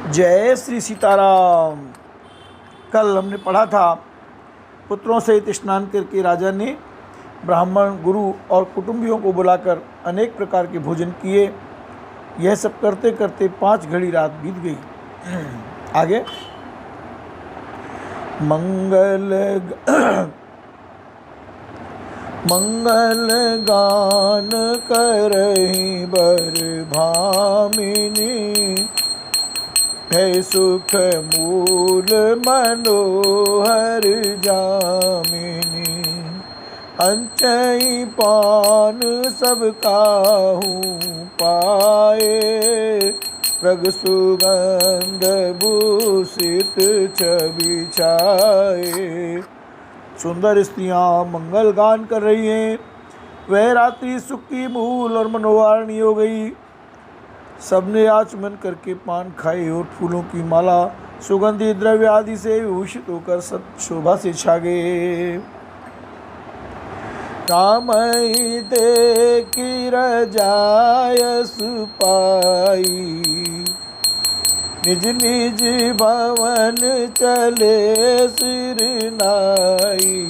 जय श्री सीताराम। कल हमने पढ़ा था, पुत्रों सहित स्नान करके राजा ने ब्राह्मण, गुरु और कुटुंबियों को बुलाकर अनेक प्रकार के भोजन किए। यह सब करते करते 5 घड़ी रात बीत गई। आगे मंगल गान करहि बर भामिनी, है सुख मूल मनोहर जामिनी। अंचई पान सब काहू पाए, प्रग सुगंध भूषित छवि छाए। सुंदर स्त्रियां मंगल गान कर रही हैं। वह रात्रि सुख की मूल और मनोहारिणी हो गई। सबने आचमन करके पान खाए और फूलों की माला सुगंधी द्रव्य आदि से विभूषित होकर सब शोभा से छा गए। रामई देखी रजायस पाई, निज निज भवन चले सिर नाई।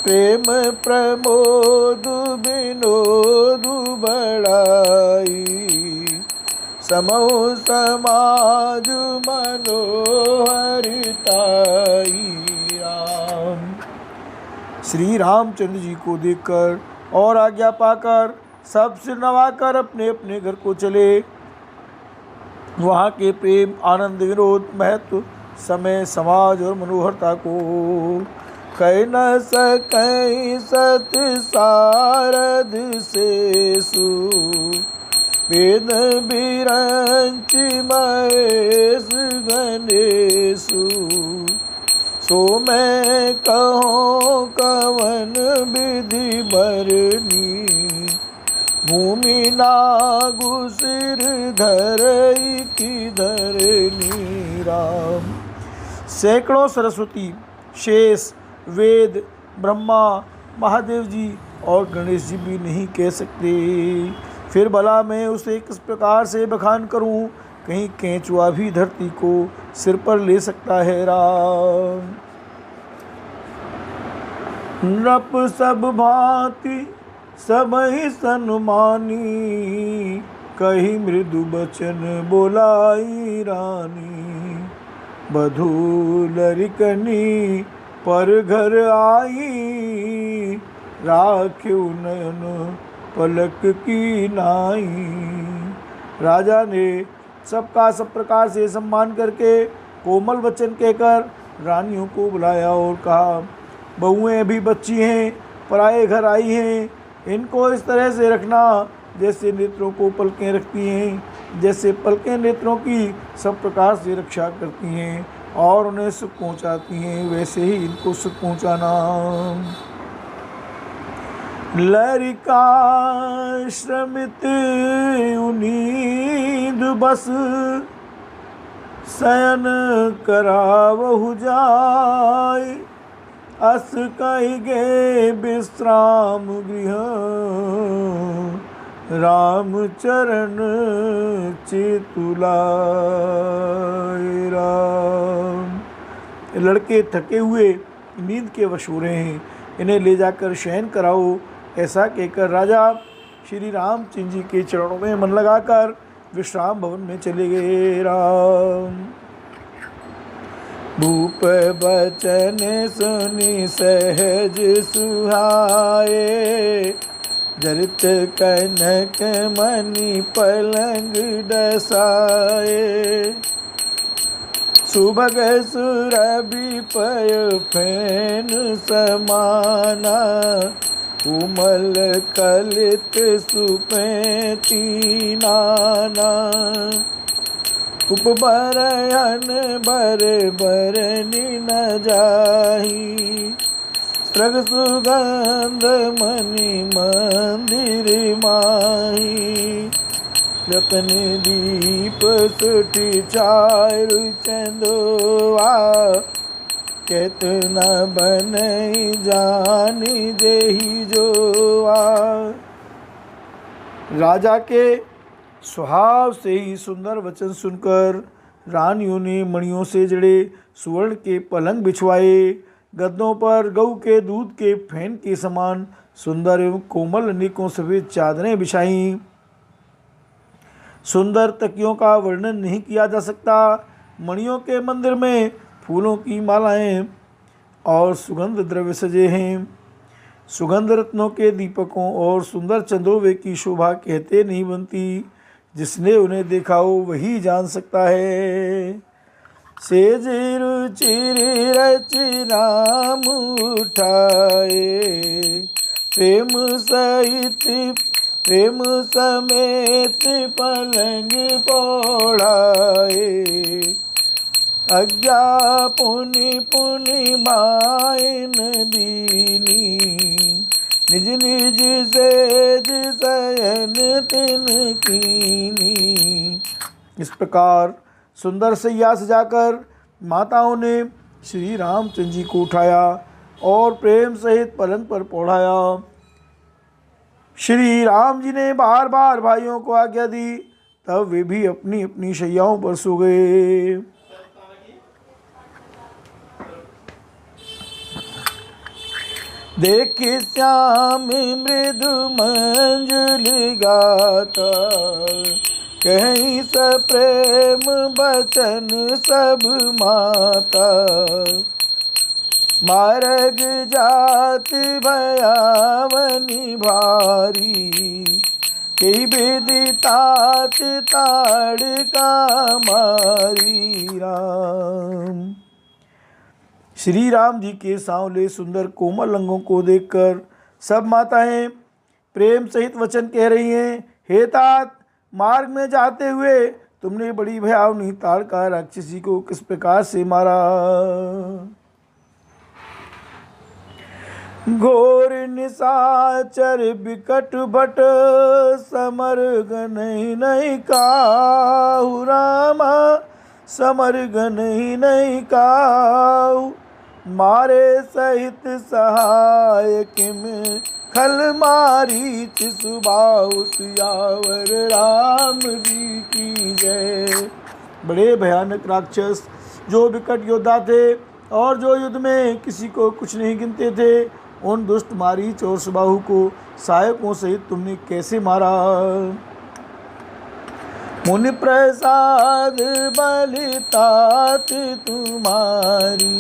प्रेम प्रमोद विनोद बढ़ाई, समूह समाज मनोहरिताई। राम श्री रामचंद्र जी को देखकर और आज्ञा पाकर सब सिर नवाकर अपने अपने घर को चले। वहाँ के प्रेम, आनंद, विनोद, महत्व, समय, समाज और मनोहरता को कह न सकई सत सारद शेषु। वेद बिरंच महेश गणेशु, सो मैं कहो कवन विधि बरनी। भूमि नागु सिर धरई की धरनी। राम सैकड़ों सरस्वती, शेष, वेद, ब्रह्मा, महादेव जी और गणेश जी भी नहीं कह सकते। फिर भला मैं उसे किस प्रकार से बखान करूं, कहीं केंचुआ भी धरती को सिर पर ले सकता है। राम नृप सब भांति सबहि सन्मानी, कही मृदु बचन बोलाई रानी। बधू लरिकनी पर घर आई, राख्यु नयन पलक की नाई। राजा ने सबका सब प्रकार से सम्मान करके कोमल वचन कहकर रानियों को बुलाया और कहा, बहुएं अभी बच्ची हैं, पराए घर आई हैं। इनको इस तरह से रखना जैसे नेत्रों को पलकें रखती हैं। जैसे पलकें नेत्रों की सब प्रकार से रक्षा करती हैं और उन्हें सुख पहुंचाती हैं, वैसे ही इनको सुख पहुंचाना। लरिका श्रमित उनीद बस, शयन करावहु जाय। अस कहि गे विश्राम गृह, राम चरण चितुलाय। राम लड़के थके हुए नींद के वश हो रहे हैं, इन्हें ले जाकर शयन कराओ। ऐसा कहकर राजा श्री रामचंद्र जी के चरणों में मन लगाकर विश्राम भवन में चले गए। राम भूप बचन सुनि सहज सुहाए, जरित कनक मणि पलंग डसाए। सुभग सुरभि पय फैन समाना, उमल कलित सुपैती नाना। उपबरयन बर बरनी न जाही, स्रग सुगंध मणि मंदिर माही। रतन दीप सुठी चारु चंदोआ, कहत न बनई जानी जेहि जोआ। राजा के स्वभाव से ही सुंदर वचन सुनकर रानियों ने मणियों से जड़े सुवर्ण के पलंग बिछवाए, गद्दों पर गऊ के दूध के फैन के समान सुंदर एवं कोमल अनेकों सफ़ेद चादरें बिछाईं। सुंदर तकियों का वर्णन नहीं किया जा सकता। मणियों के मंदिर में फूलों की मालाएं और सुगंध द्रव्य सजे हैं। सुगंध रत्नों के दीपकों और सुंदर चंदोवे की शोभा कहते नहीं बनती। जिसने उन्हें देखा हो वही जान सकता है। सेज रुचिर रच नाम उठाए, प्रेम समेत पलंग पौड़ाए। अज्ञा पुनि मायन दीनी, निज निज सेज शयन तिन कीनी। इस प्रकार सुंदर सैया सजाकर माताओं ने श्री रामचंद्र जी को उठाया और प्रेम सहित पलंग पर पौड़ाया। श्री राम जी ने बार बार भाइयों को आज्ञा दी, तब वे भी अपनी अपनी शैयाओं पर सो गए। देख श्याम मृदु मंजुल गाता, कहीं स प्रेम बचन सब माता। मार्ग जात भयावनी भारी, कई विधि तात ताड़ का मारी। राम श्री राम जी के सांवले सुंदर कोमल अंगों को देखकर सब माताएं प्रेम सहित वचन कह रही हैं, हे तात, मार्ग में जाते हुए तुमने बड़ी भयावनी ताड़का राक्षसी को किस प्रकार से मारा। घोर निशाचर विकट भट, समर नहीं काहू रामा, समर नहीं काहू। मारे सहित सहाय किम खल मारी, सुबाहु सियावर राम जी की जय। बड़े भयानक राक्षस जो विकट योद्धा थे और जो युद्ध में किसी को कुछ नहीं गिनते थे, उन दुष्ट मारीच और सुबाहु को सहायकों सहित तुमने कैसे मारा। मुनि प्रसाद बलितात तुम्हारी,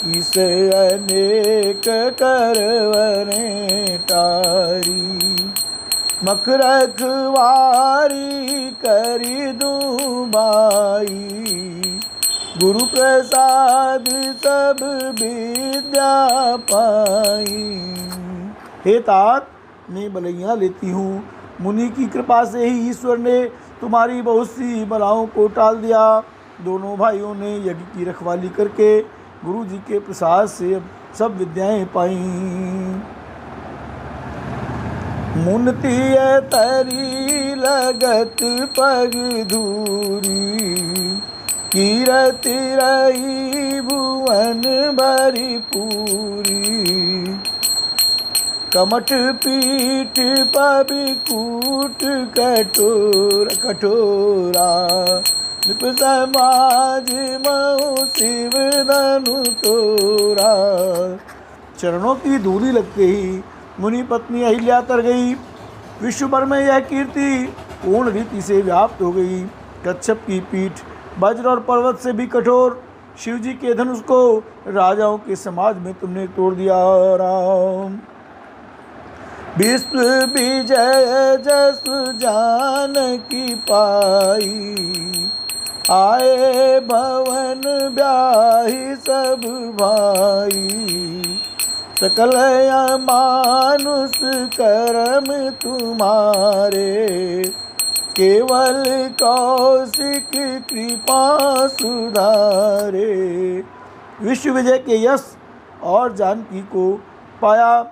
इस अनेक करवने टारी। मख रखवारी करी दूबाई, गुरु प्रसाद सब विद्या पाई। हे तात, मैं बलैया लेती हूँ। मुनि की कृपा से ही ईश्वर ने तुम्हारी बहुत सी बलाओं को टाल दिया। दोनों भाइयों ने यज्ञ की रखवाली करके गुरु जी के प्रसाद से सब विद्याएं पाई। मुनती तरी लगत पग धूरी, कीरति रही भुवन भरी पूरी। कमठ पीठ पबिकूट कठोरा, नृप समाज मऊ शिव धनु तोरा। चरणों की धूली लगते ही मुनि पत्नी अहिल्या तर गई। विश्व भर में यह कीर्ति पूर्ण रीति से व्याप्त हो गई। कच्छप की पीठ वज्र और पर्वत से भी कठोर, शिव जी के धनुष को राजाओं के समाज में तुमने तोड़ दिया। राम विश्व विजय जस जानकी पाई, आए भवन ब्याही सब भाई। सकल मानुष कर्म तुम्हारे, केवल कौशिक कृपा सुधारे। विश्व विजय के यश और जानकी को पाया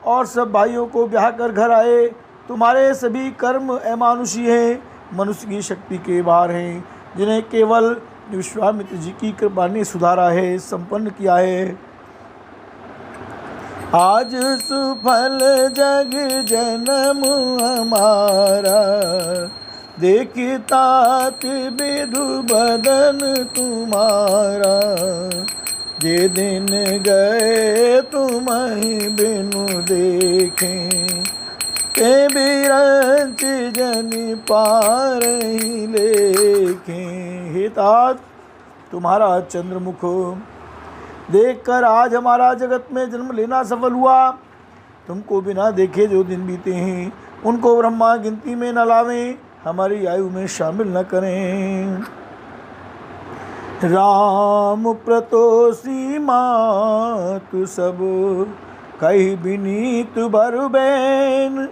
और सब भाइयों को ब्याह कर घर आए। तुम्हारे सभी कर्म अमानुषी हैं, मनुष्य की शक्ति के बाहर हैं, जिन्हें केवल विश्वामित्र जी की कृपा ने सुधारा है, संपन्न किया है। आज सुफल जग जन्म हमारा, देखी तात विधु बदन तुम्हारा। जे दिन गए तुम्हें बिनु देखें, ते बिरंच जनि पार ही लेखें। हे तात, तुम्हारा चंद्रमुख देखकर आज हमारा जगत में जन्म लेना सफल हुआ। तुमको बिना देखे जो दिन बीते हैं, उनको ब्रह्मा गिनती में न लावें, हमारी आयु में शामिल न करें। राम प्रतोषी मातु सब, कही विनीत बरु बैन।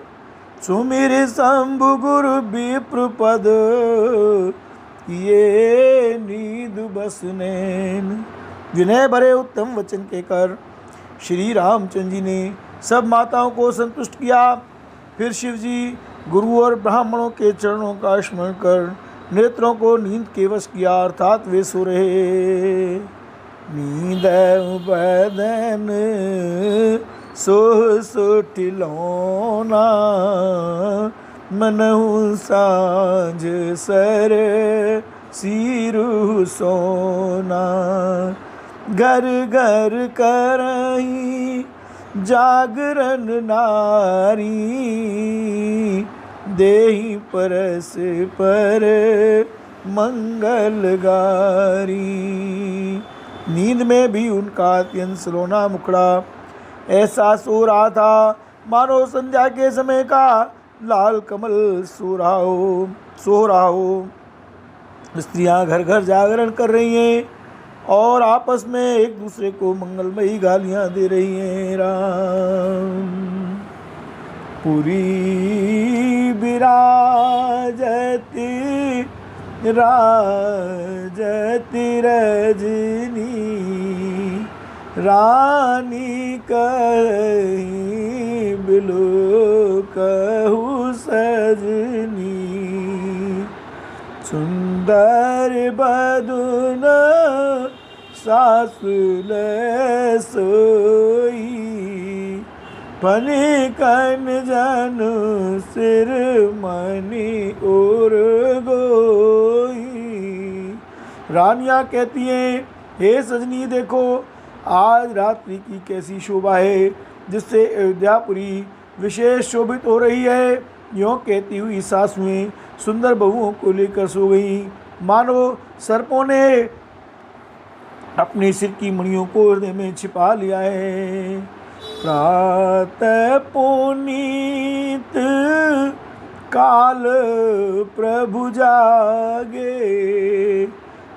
सुमिर शंभु गुरु विप्र पद, ये नीद बस नैन। विनय भरे उत्तम वचन कहकर श्री रामचंद्र जी ने सब माताओं को संतुष्ट किया। फिर शिव जी गुरु और ब्राह्मणों के चरणों का स्मरण कर नेत्रों को नींद के वश किया, अर्थात वे सो रहे। नींद बदन सोह सोटिलौना, मनहु साँझ सर सीरु सोना। घर घर करही जागरण नारी, देहि परस पर मंगल गारी। नींद में भी उनका अत्यंत सलोना मुखड़ा ऐसा सो रहा था मानो संध्या के समय का लाल कमल सो रहा हो। स्त्रियां घर घर जागरण कर रही हैं और आपस में एक दूसरे को मंगलमयी गालियां दे रही हैं। राम पुरी विराजती राजती रजनी, रानी कहीं बिलो कहू सजनी। सुंदर बदन सासुल सोई, फनिकन जन सिर मणि और गोई। रानियां कहती हैं, हे सजनी देखो आज रात्रि की कैसी शोभा है, जिससे अयोध्यापुरी विशेष शोभित हो रही है। यों कहती हुई सासुएं सुंदर बहुओं को लेकर सो गई, मानो सर्पों ने अपने सिर की मणियों को हृदय में छिपा लिया है। प्रातः पुनीत काल प्रभु जागे,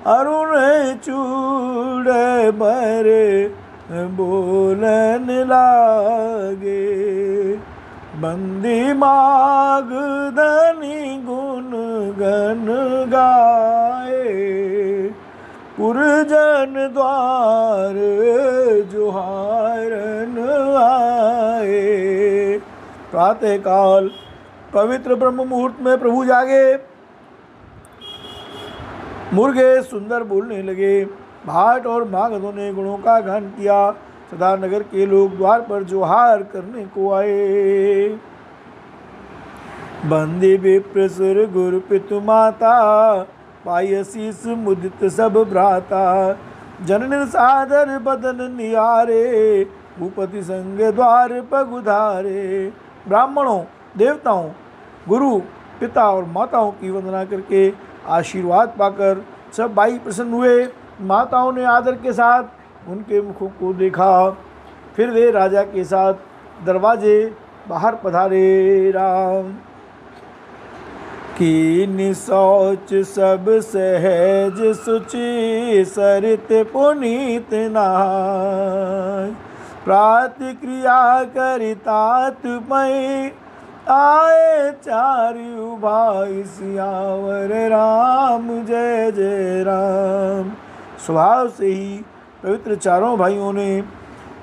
अरुण चूड़ बर बोलन लागे। बंदी माग धनी गुण गन गाए, पुरजन द्वार जोहारन आए। प्रातः काल पवित्र ब्रह्म मुहूर्त में प्रभु जागे, मुर्गे सुंदर बोलने लगे, भाट और मागधों ने गुणों का गान किया तथा नगर के लोग द्वार पर जोहार करने को आए। बंदी विप्र सुर गुरु पितु माता, पाय शीस मुदित सब भ्राता। जनन सादर बदन निहारे, भूपति संग द्वार पगुधारे। ब्राह्मणों, देवताओं, गुरु, पिता और माताओं की वंदना करके आशीर्वाद पाकर सब भाई प्रसन्न हुए। माताओं ने आदर के साथ उनके मुखों को देखा, फिर वे राजा के साथ दरवाजे बाहर पधारे। राम कीन शौच सब सहज सुचि, सरित पुनीत नहाय। प्रातिक्रिया करितात मई, आए चारु भाई सियावर राम जय जय राम। स्वभाव से ही पवित्र चारों भाइयों ने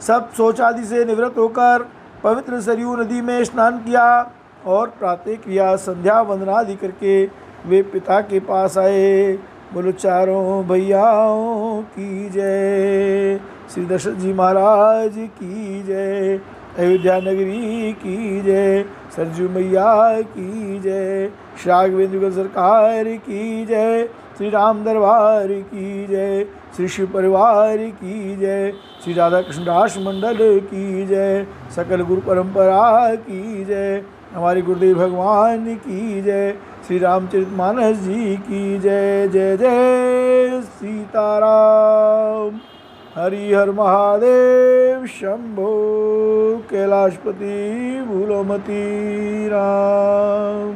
सब शौच आदि से निवृत्त होकर पवित्र सरयू नदी में स्नान किया और प्रातः क्रिया संध्या वंदना आदि करके वे पिता के पास आए। बोलो चारों भैयाओं की जय। श्री दशरथ जी महाराज की जय। अयोध्या नगरी की जय। सरजू मैया की जय। श्री राघवेंद्र सरकार की जय। श्री राम दरबार की जय। श्री शिव परिवार की जय। श्री राधा कृष्ण दास मंडल की जय। सकल गुरु परंपरा की जय। हमारे गुरुदेव भगवान की जय। श्री रामचरितमानस जी की जय। जय जय सीताराम। हरि हर महादेव शंभो। कैलाशपति भूलोमती राम।